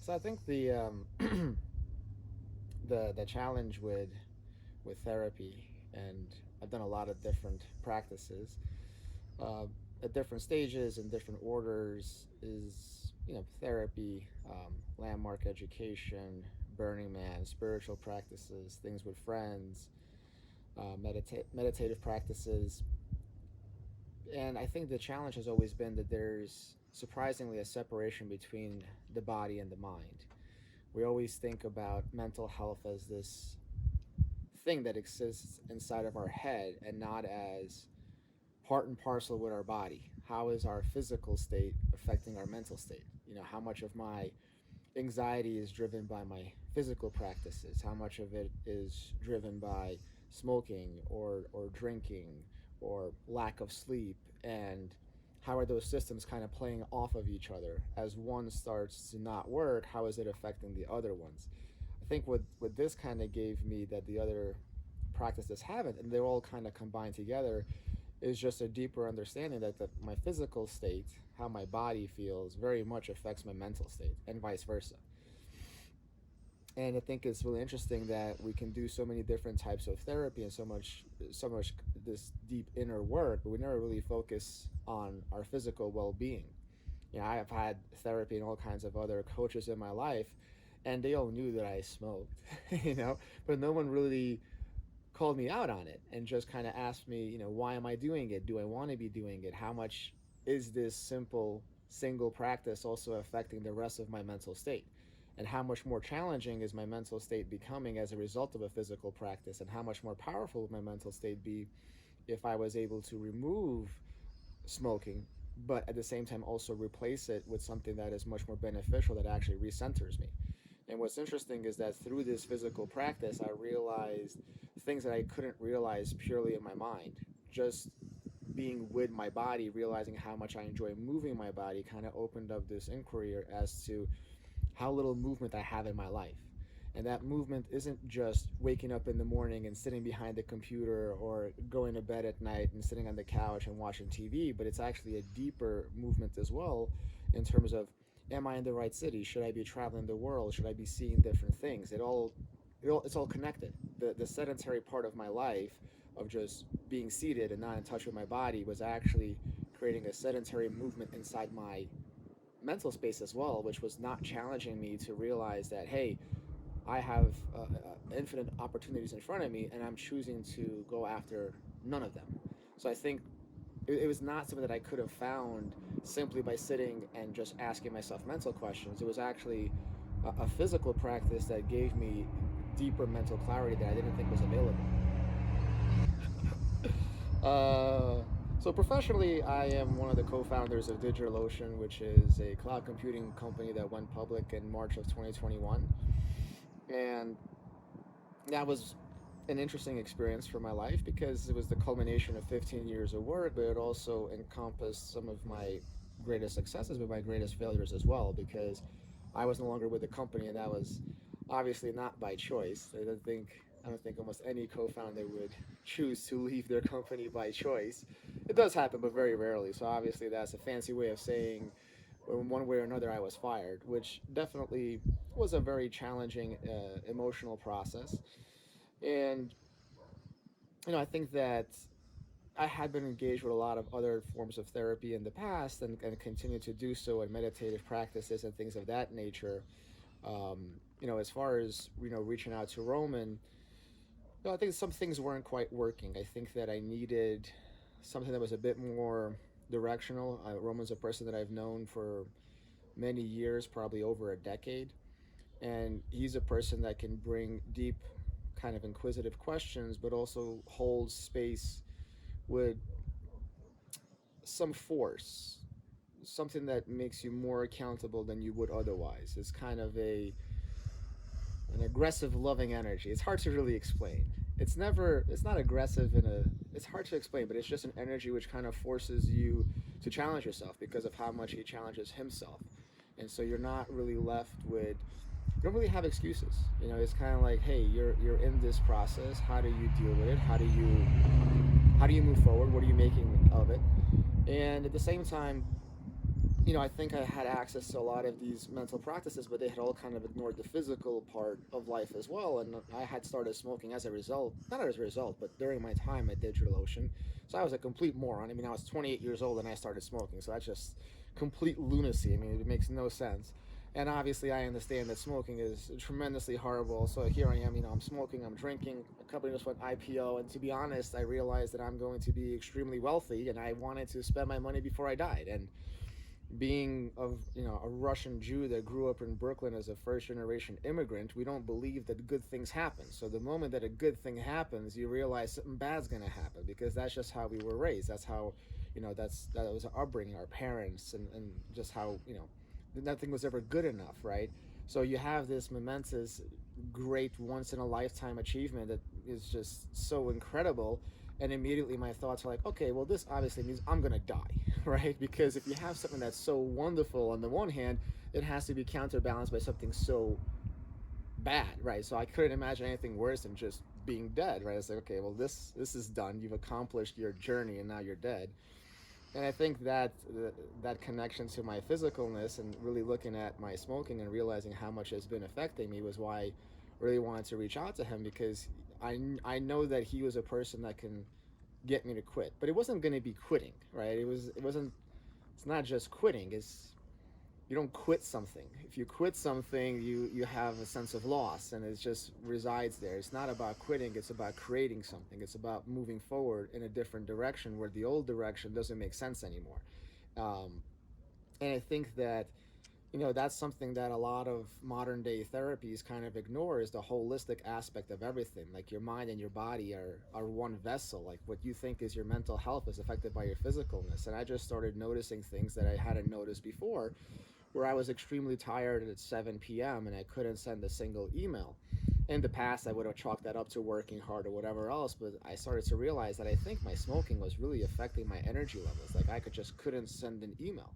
So I think the challenge with therapy, and I've done a lot of different practices uh, at different stages and different orders, is therapy, landmark education, Burning Man, spiritual practices, things with friends, meditative practices. And I think the challenge has always been that there's surprisingly a separation between the body and the mind. We always think about mental health as this thing that exists inside of our head and not as part and parcel with our body. How is our physical state affecting our mental state? How much of my anxiety is driven by my physical practices? How much of it is driven by smoking or drinking or lack of sleep? And how are those systems kind of playing off of each other? As one starts to not work, how is it affecting the other ones? I think what this kind of gave me that the other practices haven't, and they're all kind of combined together, is just a deeper understanding that my physical state, how my body feels, very much affects my mental state, and vice versa. And I think it's really interesting that we can do so many different types of therapy and so much this deep inner work, but we never really focus on our physical well-being. I have had therapy and all kinds of other coaches in my life, and they all knew that I smoked, but no one really called me out on it and just kind of asked me, why am I doing it? Do I want to be doing it? How much is this simple single practice also affecting the rest of my mental state? And how much more challenging is my mental state becoming as a result of a physical practice? And how much more powerful would my mental state be if I was able to remove smoking, but at the same time also replace it with something that is much more beneficial that actually recenters me? And what's interesting is that through this physical practice, I realized things that I couldn't realize purely in my mind. Just being with my body, realizing how much I enjoy moving my body, kind of opened up this inquiry as to how little movement I have in my life. And that movement isn't just waking up in the morning and sitting behind the computer or going to bed at night and sitting on the couch and watching TV, but it's actually a deeper movement as well in terms of, am I in the right city? Should I be traveling the world? Should I be seeing different things? It's all connected. The sedentary part of my life of just being seated and not in touch with my body was actually creating a sedentary movement inside my mental space as well, which was not challenging me to realize that, hey, I have infinite opportunities in front of me, and I'm choosing to go after none of them. So I think it was not something that I could have found simply by sitting and just asking myself mental questions. It was actually a physical practice that gave me deeper mental clarity that I didn't think was available. So professionally, I am one of the co-founders of DigitalOcean, which is a cloud computing company that went public in March of 2021. And that was an interesting experience for my life because it was the culmination of 15 years of work, but it also encompassed some of my greatest successes, but my greatest failures as well, because I was no longer with the company, and that was obviously not by choice. I don't think almost any co-founder would choose to leave their company by choice. It does happen, but very rarely. So obviously, that's a fancy way of saying, in one way or another, I was fired, which definitely was a very challenging emotional process. And I think that I had been engaged with a lot of other forms of therapy in the past, and continue to do so in meditative practices and things of that nature. As far as reaching out to Roman, I think some things weren't quite working. I think that I needed something that was a bit more directional. Roman's a person that I've known for many years, probably over a decade, and he's a person that can bring deep, kind of inquisitive questions, but also holds space with some force, something that makes you more accountable than you would otherwise. It's kind of an aggressive, loving energy. It's hard to really explain. It's not aggressive it's hard to explain, but it's just an energy which kind of forces you to challenge yourself because of how much he challenges himself. And so you're not really left with, you don't really have excuses. It's kind of like, hey, you're in this process. How do you deal with it? How do you move forward? What are you making of it? And at the same time, I think I had access to a lot of these mental practices, but they had all kind of ignored the physical part of life as well. And I had started smoking as a result, not as a result, but during my time at DigitalOcean. So I was a complete moron. I mean, I was 28 years old and I started smoking. So that's just complete lunacy. I mean, it makes no sense. And obviously, I understand that smoking is tremendously horrible. So here I am, I'm smoking, I'm drinking. A company just went IPO. And to be honest, I realized that I'm going to be extremely wealthy and I wanted to spend my money before I died. And being of a Russian Jew that grew up in Brooklyn as a first generation immigrant, we don't believe that good things happen. So the moment that a good thing happens, you realize something bad's gonna happen because that's just how we were raised. That's how, that was our upbringing, our parents, and just how nothing was ever good enough, right? So you have this momentous, great, once in a lifetime achievement that is just so incredible, and immediately my thoughts are like, okay, well, this obviously means I'm gonna die, right? Because if you have something that's so wonderful on the one hand, it has to be counterbalanced by something so bad, right? So I couldn't imagine anything worse than just being dead, right? It's like, okay, well, this is done. You've accomplished your journey, and now you're dead. And I think that that connection to my physicalness and really looking at my smoking and realizing how much it's been affecting me was why I really wanted to reach out to him, because I know that he was a person that can get me to quit, but it wasn't going to be quitting, right? It wasn't. It's not just quitting. It's you don't quit something. If you quit something, you have a sense of loss, and it just resides there. It's not about quitting. It's about creating something. It's about moving forward in a different direction where the old direction doesn't make sense anymore. Um, and I think that that's something that a lot of modern day therapies kind of ignore, is the holistic aspect of everything. Like your mind and your body are one vessel. Like what you think is your mental health is affected by your physicalness. And I just started noticing things that I hadn't noticed before, where I was extremely tired at 7 p.m. and I couldn't send a single email. In the past, I would have chalked that up to working hard or whatever else, but I started to realize that I think my smoking was really affecting my energy levels. Like I could just couldn't send an email,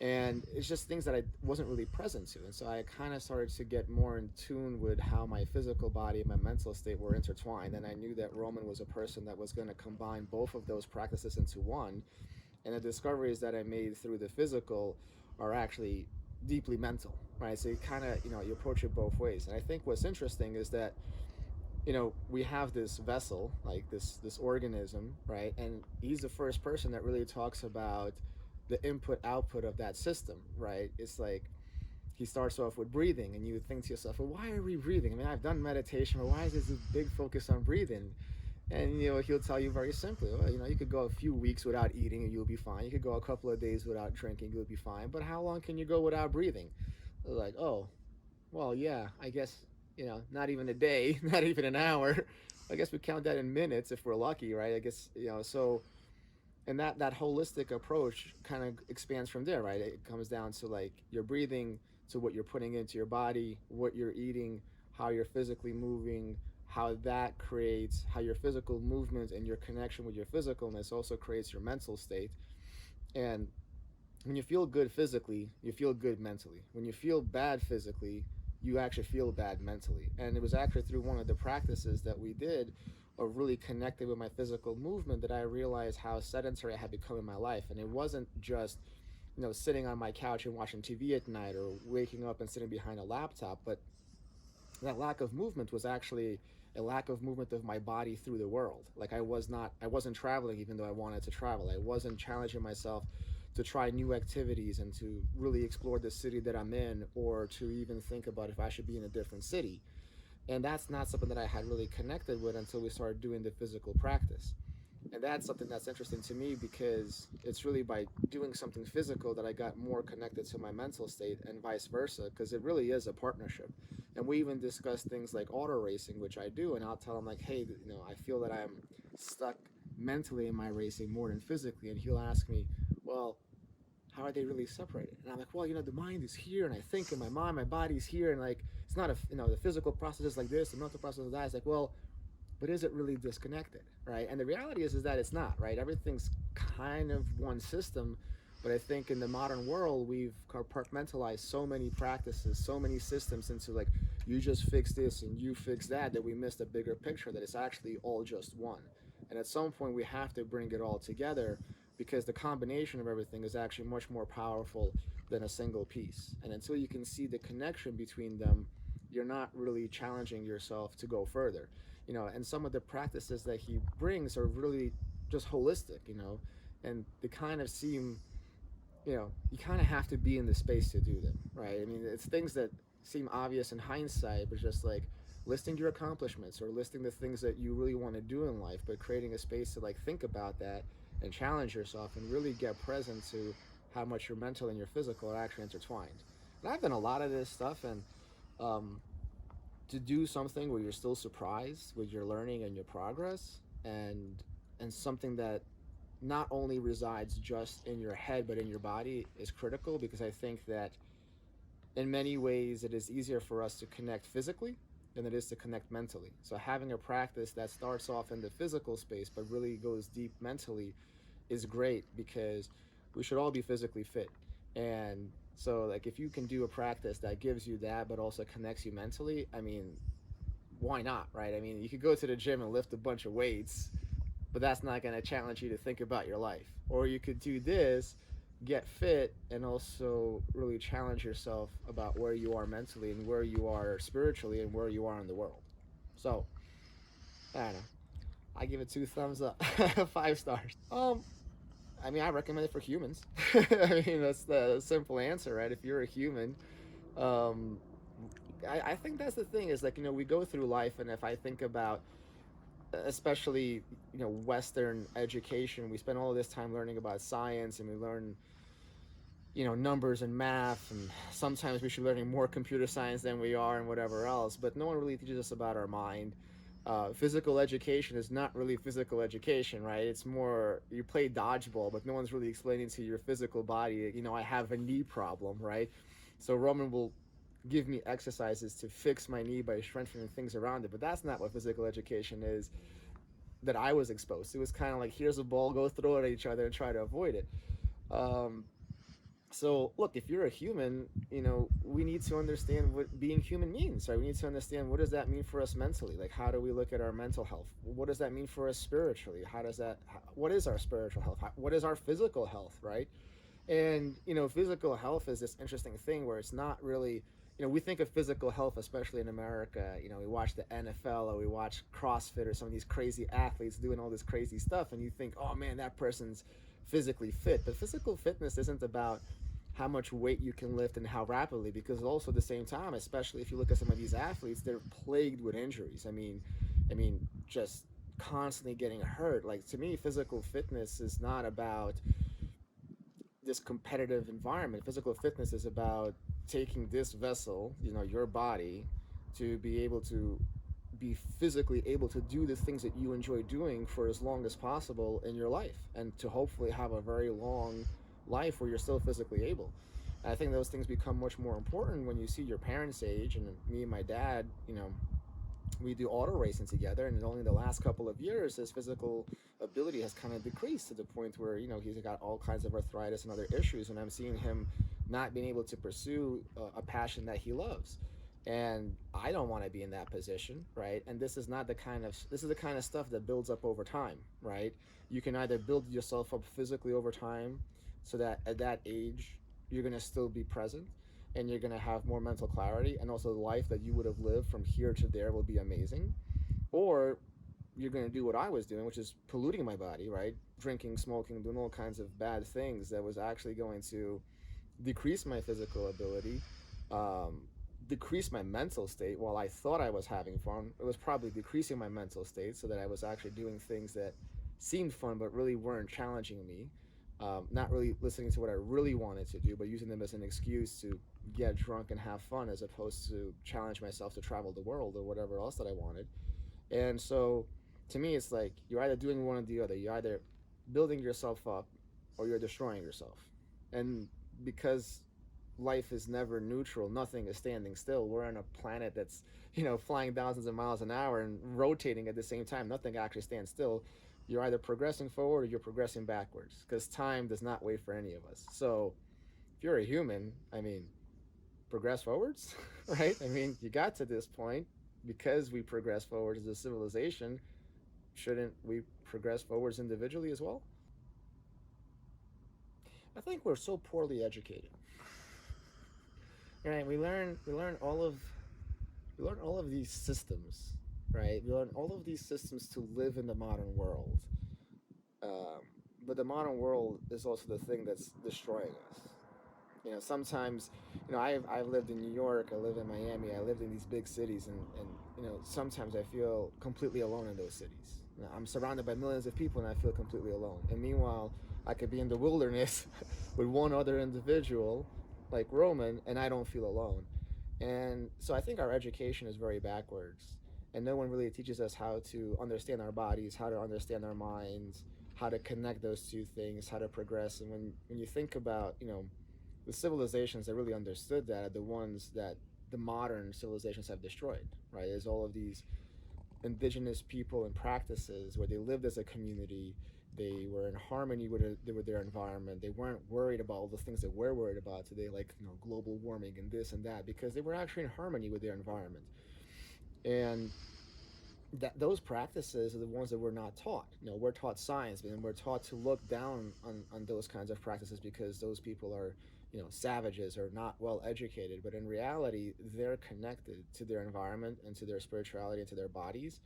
and it's just things that I wasn't really present to. And so I kind of started to get more in tune with how my physical body and my mental state were intertwined. And I knew that Roman was a person that was going to combine both of those practices into one. And the discoveries that I made through the physical are actually deeply mental, right? So you kind of, you approach it both ways. And I think what's interesting is that, we have this vessel, like this organism, right? And he's the first person that really talks about the input output of that system, right? It's like he starts off with breathing, and you would think to yourself, well, why are we breathing? I mean, I've done meditation, but why is this big focus on breathing? And he'll tell you very simply, well, you could go a few weeks without eating and you'll be fine. You could go a couple of days without drinking, you'll be fine. But how long can you go without breathing? Like, oh, well, yeah, I guess, not even a day, not even an hour. I guess we count that in minutes if we're lucky, right? I guess, so, and that holistic approach kind of expands from there, right? It comes down to like your breathing, to what you're putting into your body, what you're eating, how you're physically moving, how that creates how your physical movement and your connection with your physicalness also creates your mental state. And when you feel good physically, you feel good mentally. When you feel bad physically, you actually feel bad mentally. And it was actually through one of the practices that we did, or really connected with my physical movement, that I realized how sedentary I had become in my life. And it wasn't just, sitting on my couch and watching TV at night, or waking up and sitting behind a laptop, but that lack of movement was actually a lack of movement of my body through the world. Like I wasn't traveling even though I wanted to travel. I wasn't challenging myself to try new activities and to really explore the city that I'm in, or to even think about if I should be in a different city. And that's not something that I had really connected with until we started doing the physical practice. And that's something that's interesting to me, because it's really by doing something physical that I got more connected to my mental state, and vice versa, because it really is a partnership. And we even discuss things like auto racing, which I do, and I'll tell him like, hey, I feel that I'm stuck mentally in my racing more than physically. And he'll ask me, well, how are they really separated? And I'm like, well, the mind is here, and I think in my mind, my body's here, and like it's not the physical process is like this, the mental process is that. It's like, well, but is it really disconnected, right? And the reality is that it's not, right? Everything's kind of one system, but I think in the modern world we've compartmentalized so many practices, so many systems into like you just fix this and you fix that we missed a bigger picture, that it's actually all just one. And at some point we have to bring it all together, because the combination of everything is actually much more powerful than a single piece. And until you can see the connection between them, you're not really challenging yourself to go further. And some of the practices that he brings are really just holistic, and they kind of seem, you kind of have to be in the space to do them, right? I mean, it's things that seem obvious in hindsight, but just like listing your accomplishments or listing the things that you really want to do in life, but creating a space to like think about that and challenge yourself and really get present to how much your mental and your physical are actually intertwined. And I've done a lot of this stuff, and um, to do something where you're still surprised with your learning and your progress, and something that not only resides just in your head but in your body is critical, because I think that in many ways it is easier for us to connect physically than it is to connect mentally. So having a practice that starts off in the physical space but really goes deep mentally is great, because we should all be physically fit. And so like if you can do a practice that gives you that but also connects you mentally, I mean, why not, right? I mean, you could go to the gym and lift a bunch of weights, but that's not going to challenge you to think about your life. Or you could do this, get fit, and also really challenge yourself about where you are mentally and where you are spiritually and where you are in the world. So, I don't know. I give it 2 thumbs up, 5 stars. I mean, I recommend it for humans. I mean, that's the simple answer, right? If you're a human, um, I think that's the thing, is like, we go through life, and if I think about especially Western education, we spend all of this time learning about science, and we learn numbers and math, and sometimes we should be learning more computer science than we are and whatever else, but no one really teaches us about our mind. Physical education is not really physical education, right? It's more, you play dodgeball, but no one's really explaining to your physical body, I have a knee problem, right? So Roman will give me exercises to fix my knee by strengthening things around it, but that's not what physical education is that I was exposed to. It was kind of like, here's a ball, go throw it at each other and try to avoid it. Um, so look, if you're a human, we need to understand what being human means, right? We need to understand, what does that mean for us mentally? Like, how do we look at our mental health? What does that mean for us spiritually? What is our spiritual health? What is our physical health, right? And physical health is this interesting thing where it's not really, we think of physical health, especially in America. We watch the NFL, or we watch CrossFit, or some of these crazy athletes doing all this crazy stuff, and you think, oh man, that person's physically fit. But physical fitness isn't about how much weight you can lift and how rapidly, because also at the same time, especially if you look at some of these athletes, they're plagued with injuries. I mean, just constantly getting hurt. Like, to me, physical fitness is not about this competitive environment. Physical fitness is about taking this vessel, your body, to be able to be physically able to do the things that you enjoy doing for as long as possible in your life, and to hopefully have a very long life where you're still physically able. And I think those things become much more important when you see your parents' age. And me and my dad, we do auto racing together, and only the last couple of years his physical ability has kind of decreased to the point where he's got all kinds of arthritis and other issues, and I'm seeing him not being able to pursue a passion that he loves. And I don't want to be in that position, right? And this is the kind of stuff that builds up over time, right? You can either build yourself up physically over time, so that at that age you're going to still be present, and you're going to have more mental clarity, and also the life that you would have lived from here to there will be amazing. Or you're going to do what I was doing, which is polluting my body, right? Drinking, smoking, doing all kinds of bad things that was actually going to decrease my physical ability, um, decrease my mental state. While I thought I was having fun, it was probably decreasing my mental state, so that I was actually doing things that seemed fun but really weren't challenging me. Not really listening to what I really wanted to do, but using them as an excuse to get drunk and have fun, as opposed to challenge myself to travel the world or whatever else that I wanted. And so, to me, it's like you're either doing one or the other. You're either building yourself up, or you're destroying yourself. And because life is never neutral, nothing is standing still. We're on a planet that's, flying thousands of miles an hour and rotating at the same time. Nothing actually stands still. You're either progressing forward or you're progressing backwards, because time does not wait for any of us. So if you're a human, I mean, progress forwards, right? I mean, you got to this point because we progress forward as a civilization. Shouldn't we progress forwards individually as well? I think we're so poorly educated. Right? We learn all of these systems, right? We learn all of these systems to live in the modern world. Um, but the modern world is also the thing that's destroying us. Sometimes, I've lived in New York, I live in Miami, I lived in these big cities, and sometimes I feel completely alone in those cities. I'm surrounded by millions of people, and I feel completely alone. And meanwhile, I could be in the wilderness with one other individual, like Roman, and I don't feel alone. And so I think our education is very backwards, and no one really teaches us how to understand our bodies, how to understand our minds, how to connect those two things, how to progress. And when you think about, the civilizations that really understood that are the ones that the modern civilizations have destroyed, right? There's all of these indigenous people and practices where they lived as a community. They were in harmony with their environment. They weren't worried about all the things that we're worried about today, like global warming and this and that, because they were actually in harmony with their environment. And that those practices are the ones that we're not taught. We're taught science, and we're taught to look down on those kinds of practices because those people are, savages or not well educated. But in reality, they're connected to their environment and to their spirituality and to their bodies.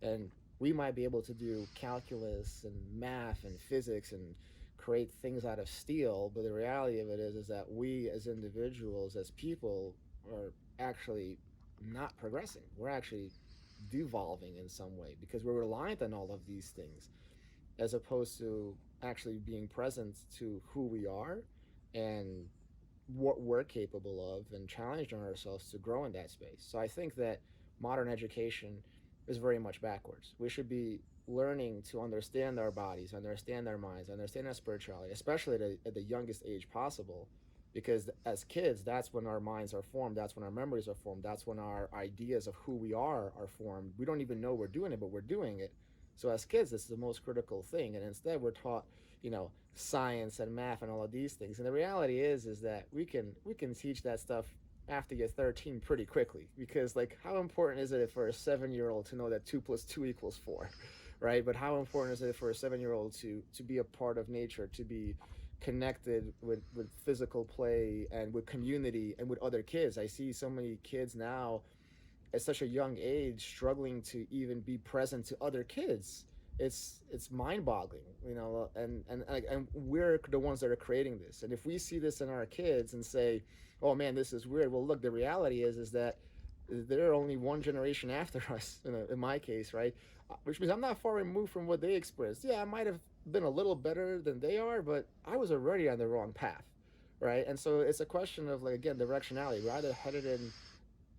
And we might be able to do calculus and math and physics and create things out of steel, but the reality of it is that we as individuals, as people, are actually not progressing. We're actually devolving in some way because we're reliant on all of these things as opposed to actually being present to who we are and what we're capable of and challenging ourselves to grow in that space. So I think that modern education is very much backwards. We should be learning to understand our bodies, understand our minds, understand our spirituality, especially at the youngest age possible. Because as kids, that's when our minds are formed, that's when our memories are formed, that's when our ideas of who we are formed. We don't even know we're doing it, but we're doing it. So as kids, this is the most critical thing. And instead, we're taught, science and math and all of these things. And the reality is that we can teach that stuff after you're 13 pretty quickly, because like how important is it for a 7-year old to know that 2 plus 2 equals 4, right? But how important is it for a 7-year old to be a part of nature, to be connected with physical play and with community and with other kids? I see so many kids now at such a young age struggling to even be present to other kids. It's mind-boggling, and we're the ones that are creating this. And if we see this in our kids and say, oh man, this is weird, well look, the reality is that they're only one generation after us, in my case, right? Which means I'm not far removed from what they experienced. Yeah, I might have been a little better than they are, but I was already on the wrong path, right? And so it's a question of, like, again, directionality. We're either headed in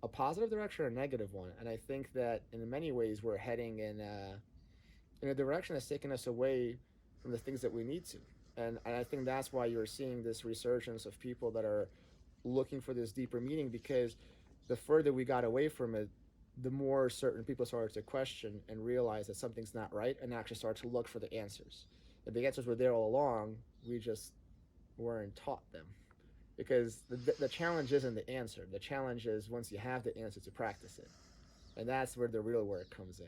a positive direction or a negative one. And I think that in many ways we're heading in a direction that's taking us away from the things that we need to. And I think that's why you're seeing this resurgence of people that are looking for this deeper meaning, because the further we got away from it, the more certain people started to question and realize that something's not right and actually start to look for the answers. And the answers were there all along, we just weren't taught them. Because the challenge isn't the answer. The challenge is once you have the answer to practice it. And that's where the real work comes in.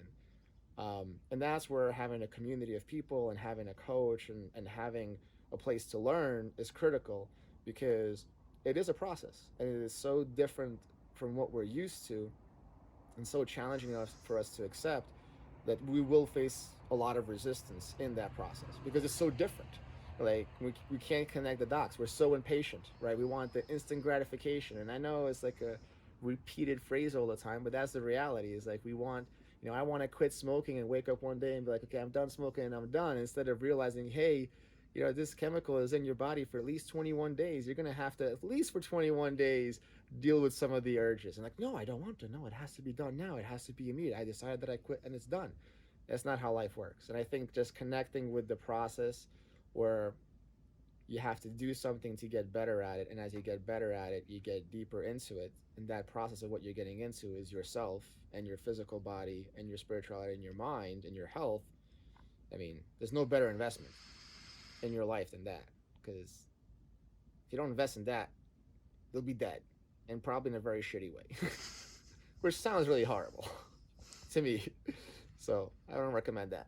And that's where having a community of people and having a coach and having a place to learn is critical, because it is a process and it is so different from what we're used to and so challenging for us to accept that we will face a lot of resistance in that process because it's so different. Like we can't connect the dots. We're so impatient, right? We want the instant gratification. And I know it's like a repeated phrase all the time, but that's the reality. Is like we want, I want to quit smoking and wake up one day and be like, okay, I'm done smoking and I'm done, instead of realizing, hey, this chemical is in your body for at least 21 days. You're going to have to, at least for 21 days, deal with some of the urges. And like, no, I don't want to. No, it has to be done now. It has to be immediate. I decided that I quit and it's done. That's not how life works. And I think just connecting with the process where you have to do something to get better at it. And as you get better at it, you get deeper into it. And that process of what you're getting into is yourself and your physical body and your spirituality and your mind and your health. I mean, there's no better investment in your life than that. Because if you don't invest in that, you'll be dead, and probably in a very shitty way, which sounds really horrible to me. So I don't recommend that.